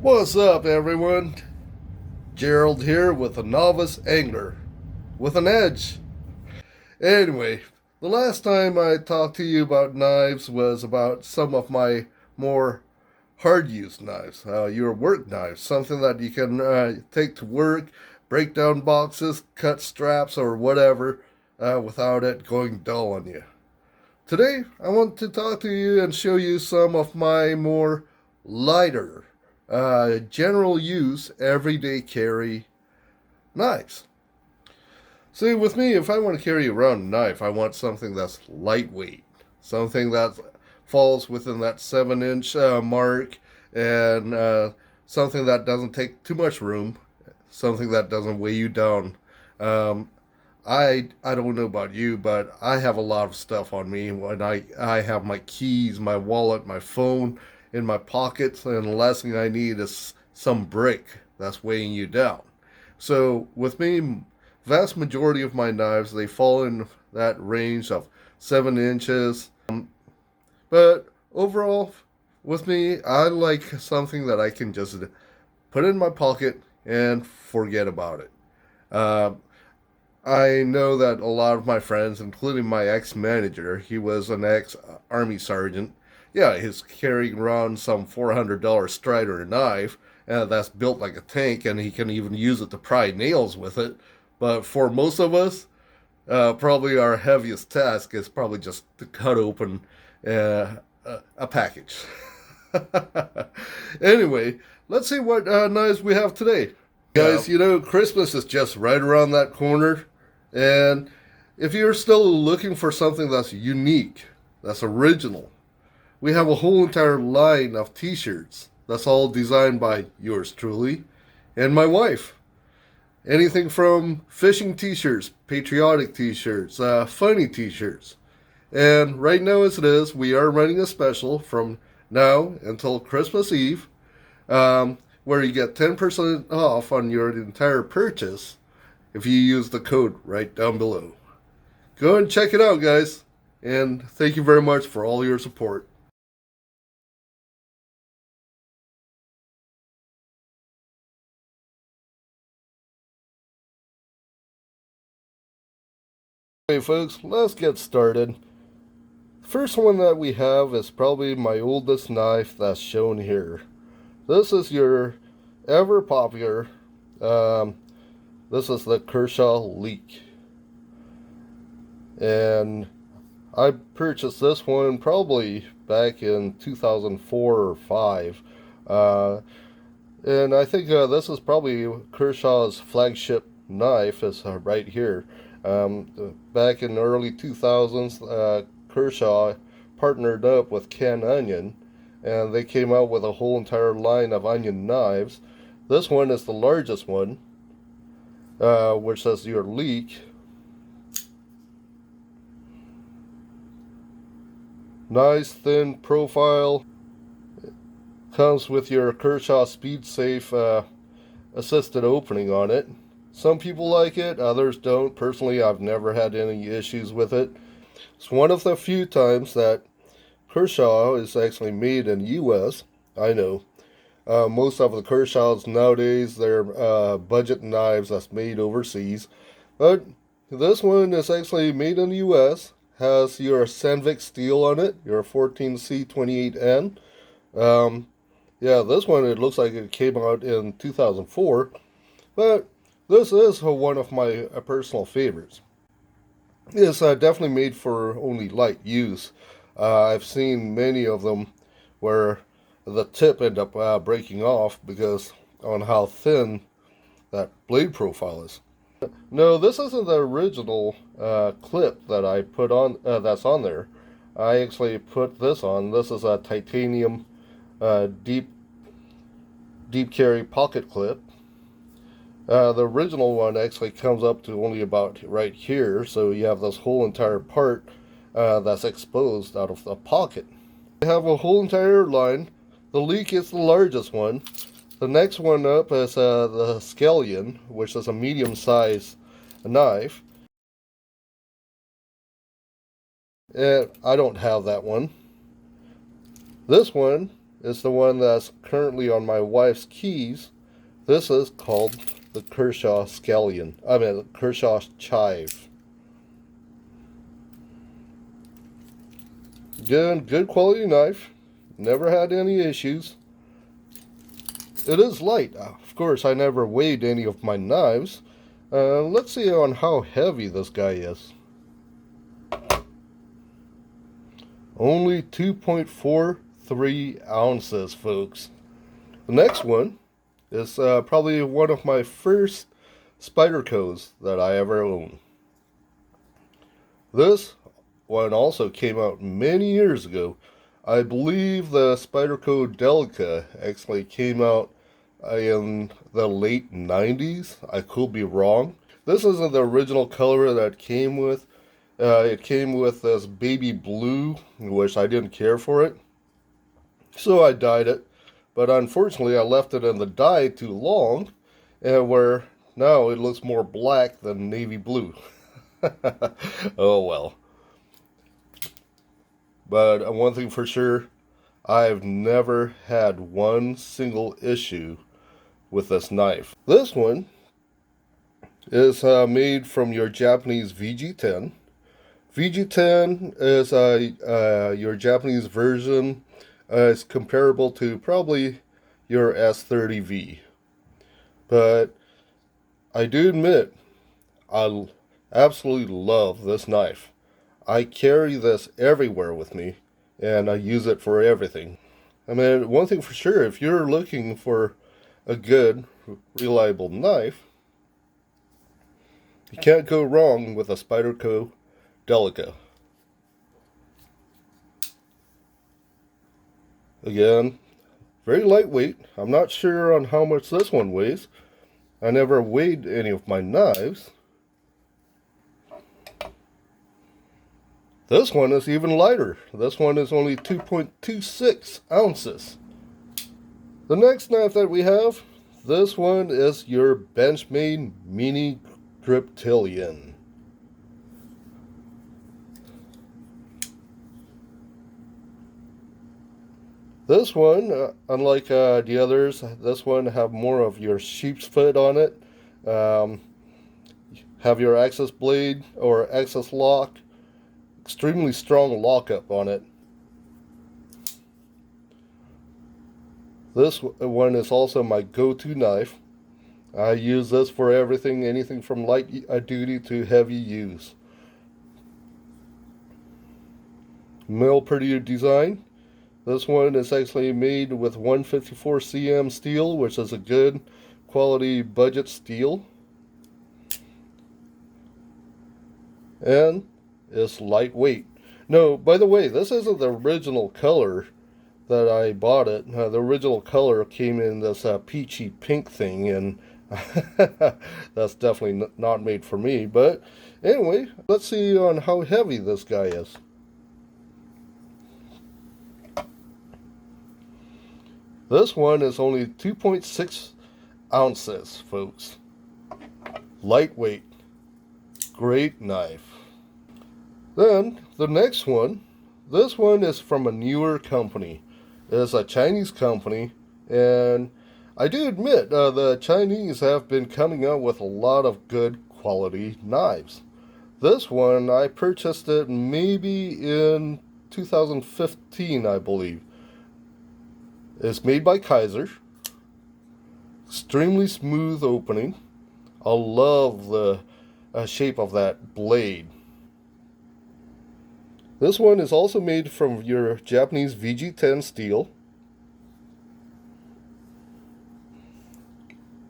What's up, everyone? Gerald here with a Novice Angler with an edge. Anyway, the last time I talked to you about knives was about some of my more hard-use knives, your work knives, something that you can take to work, break down boxes, cut straps, or whatever without it going dull on you. Today, I want to talk to you and show you some of my more lighter, general use, everyday carry knives. See, with me, if I want to carry around a knife, I want something that's lightweight, something that falls within that 7-inch mark, and something that doesn't take too much room, something that doesn't weigh you down. Um, I don't know about you, but I have a lot of stuff on me. When I have my keys, my wallet, my phone in my pockets, and the last thing I need is some brick that's weighing you down. So with me, vast majority of my knives, they fall in that range of 7 inches. But overall, with me, I like something that I can just put in my pocket and forget about it. Uh, I know that a lot of my friends, including my ex-manager, he was an ex-army sergeant. Yeah, he's carrying around some $400 Strider knife, and that's built like a tank, and he can even use it to pry nails with it. But for most of us, probably our heaviest task is probably just to cut open a package. Anyway, let's see what knives we have today. Guys, you know, Christmas is just right around that corner. And if you're still looking for something that's unique, that's original, we have a whole entire line of t-shirts that's all designed by yours truly and my wife. Anything from fishing t-shirts, patriotic t-shirts, funny t-shirts. And right now as it is, we are running a special from now until Christmas Eve, where you get 10% off on your entire purchase if you use the code right down below. Go and check it out, guys. And thank you very much for all your support. Okay, folks, let's get started. First one that we have is probably my oldest knife that's shown here. This is your ever popular, this is the Kershaw Leek. And I purchased this one probably back in 2004 or 5. And I think this is probably Kershaw's flagship knife is right here. Back in the early 2000s, Kershaw partnered up with Ken Onion, and they came out with a whole entire line of onion knives. This one is the largest one, which says your Leek. Nice thin profile. Comes with your Kershaw Speed Safe assisted opening on it. Some people like it, others don't. Personally, I've never had any issues with it. It's one of the few times that Kershaw is actually made in the U.S. I know. Most of the Kershaws nowadays, they're budget knives that's made overseas. But this one is actually made in the U.S. Has your Sandvik steel on it, your 14C28N. Yeah, this one, it looks like it came out in 2004. But this is one of my personal favorites. It's definitely made for only light use. I've seen many of them where the tip end up breaking off because on how thin that blade profile is. No, this isn't the original clip that I put on. That's on there. I actually put this on. This is a titanium deep carry pocket clip. The original one actually comes up to only about right here, so you have this whole entire part that's exposed out of the pocket. I have a whole entire line. The Leek is the largest one. The next one up is the Scallion, which is a medium-sized knife. And I don't have that one. This one is the one that's currently on my wife's keys. This is called the Kershaw Scallion. The Kershaw Chive. Again, good quality knife. Never had any issues. It is light. Of course, I never weighed any of my knives. Let's see on how heavy this guy is. Only 2.43 ounces, folks. The next one is probably one of my first Spydercos that I ever owned. This one also came out many years ago. I believe the Spyderco Delica actually came out in the late 90s. I could be wrong. This isn't the original color that it came with. It came with this baby blue, which I didn't care for it. So I dyed it. But unfortunately, I left it in the dye too long, and where now it looks more black than navy blue. Oh well. But one thing for sure, I've never had one single issue with this knife. This one is made from your Japanese VG10. VG10 is your Japanese version. It's comparable to probably your S30V. But I do admit, I absolutely love this knife. I carry this everywhere with me, and I use it for everything. One thing for sure, if you're looking for a good, reliable knife, you can't go wrong with a Spyderco Delica. Again, very lightweight. I'm not sure on how much this one weighs. I never weighed any of my knives. This one is even lighter. This one is only 2.26 ounces. The next knife that we have, this one is your Benchmade Mini Reptilian. This one, unlike the others, this one have more of your sheep's foot on it. Have your access blade or access lock. Extremely strong lockup on it. This one is also my go-to knife. I use this for everything, anything from light duty to heavy use. Mill pretty design. This one is actually made with 154 cm steel, which is a good quality budget steel. And it's lightweight. No, by the way, this isn't the original color that I bought it. The original color came in this peachy pink thing, and that's definitely not made for me. But anyway, let's see on how heavy this guy is. This one is only 2.6 ounces, folks. Lightweight. Great knife. Then, the next one, this one is from a newer company. It's a Chinese company, and I do admit the Chinese have been coming out with a lot of good quality knives. This one, I purchased it maybe in 2015, I believe. It's made by Kaiser. Extremely smooth opening. I love the shape of that blade. This one is also made from your Japanese VG10 steel.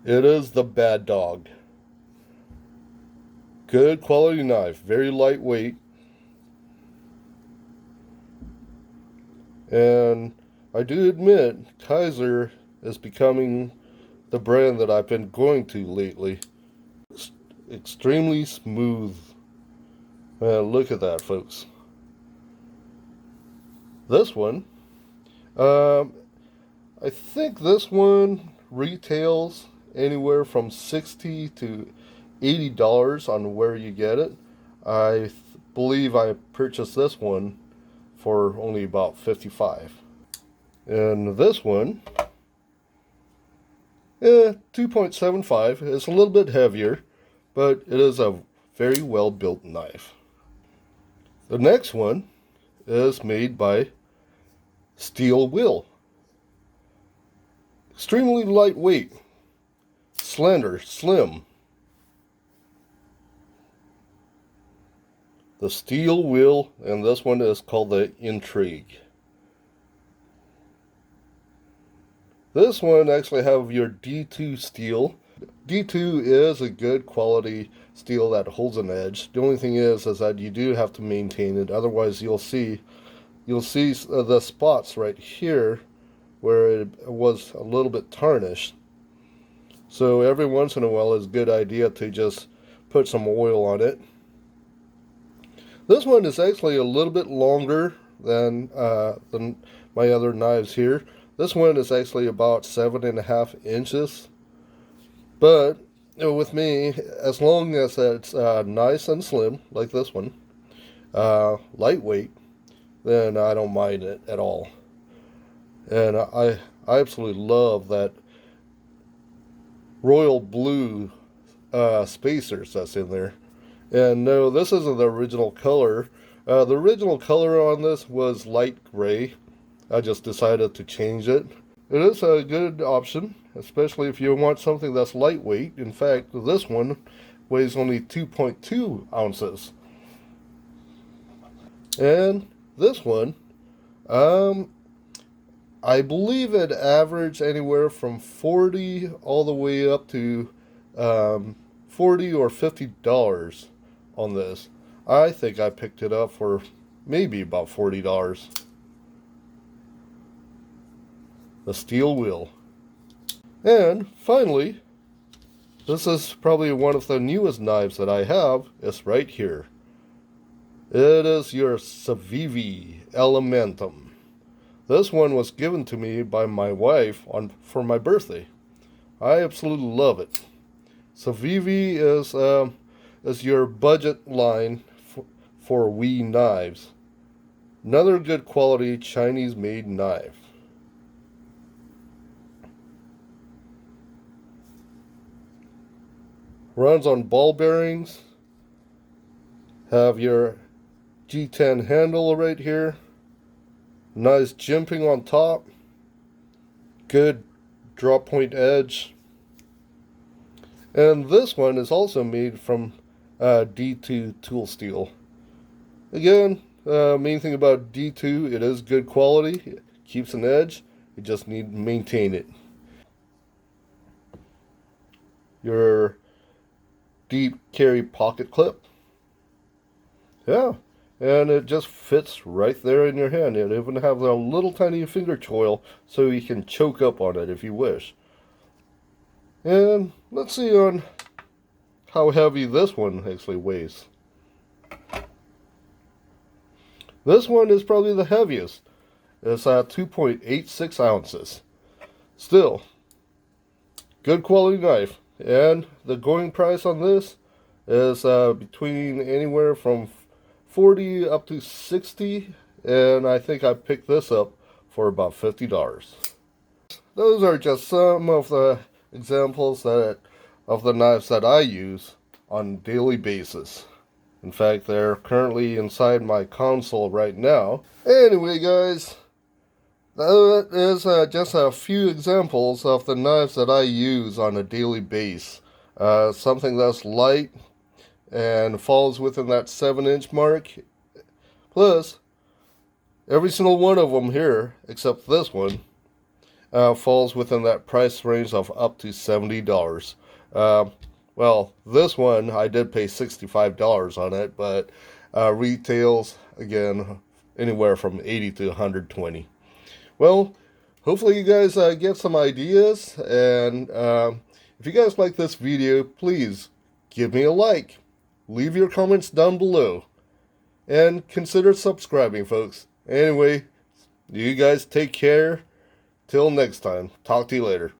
It is the Bad Dog. Good quality knife, very lightweight. And I do admit, Kaiser is becoming the brand that I've been going to lately. Extremely smooth. Look at that, folks. This one, I think this one retails anywhere from $60 to $80 on where you get it. I believe I purchased this one for only about $55. And this one, 2.75. It's a little bit heavier, but it is a very well built knife. The next one is made by Steel Will. Extremely lightweight, slender, slim. The Steel Will, and this one is called the Intrigue. This one actually have your D2 steel. D2 is a good quality steel that holds an edge. The only thing is that you do have to maintain it. Otherwise, you'll see the spots right here where it was a little bit tarnished. So every once in a while, it's a good idea to just put some oil on it. This one is actually a little bit longer than my other knives here. This one is actually about 7.5 inches. But with me, as long as it's nice and slim, like this one, lightweight, then I don't mind it at all. And I absolutely love that royal blue spacers that's in there. And no, this isn't the original color. The original color on this was light gray. I just decided to change it. It is a good option, especially if you want something that's lightweight. In fact, this one weighs only 2.2 ounces. And this one, I believe it averaged anywhere from 40 all the way up to $40 or $50 on this. I think I picked it up for maybe about $40. The Steel Will. And finally, this is probably one of the newest knives that I have. It's right here. It is your Civivi Elementum. This one was given to me by my wife for my birthday. I absolutely love it. Civivi is your budget line for wee knives. Another good quality Chinese made knife. Runs on ball bearings. Have your G10 handle right here. Nice jimping on top. Good drop point edge. And this one is also made from D2 tool steel. Again, main thing about D2, it is good quality. It keeps an edge. You just need to maintain it. Your deep carry pocket clip. Yeah, and it just fits right there in your hand. It even have a little tiny finger choil so you can choke up on it if you wish. And let's see on how heavy this one actually weighs. This one is probably the heaviest. It's at 2.86 ounces. Still, good quality knife. And the going price on this is between anywhere from 40 up to 60, and I think I picked this up for about $50. Those are just some of the examples of the knives that I use on a daily basis. In fact, they're currently inside my console right now. Anyway, guys, that is just a few examples of the knives that I use on a daily basis. Something that's light and falls within that 7-inch mark. Plus, every single one of them here, except this one, falls within that price range of up to $70. Well, this one, I did pay $65 on it, but retails, again, anywhere from $80 to $120. Well, hopefully you guys get some ideas, and if you guys like this video, please give me a like, leave your comments down below, and consider subscribing, folks. Anyway, you guys take care. Till next time, talk to you later.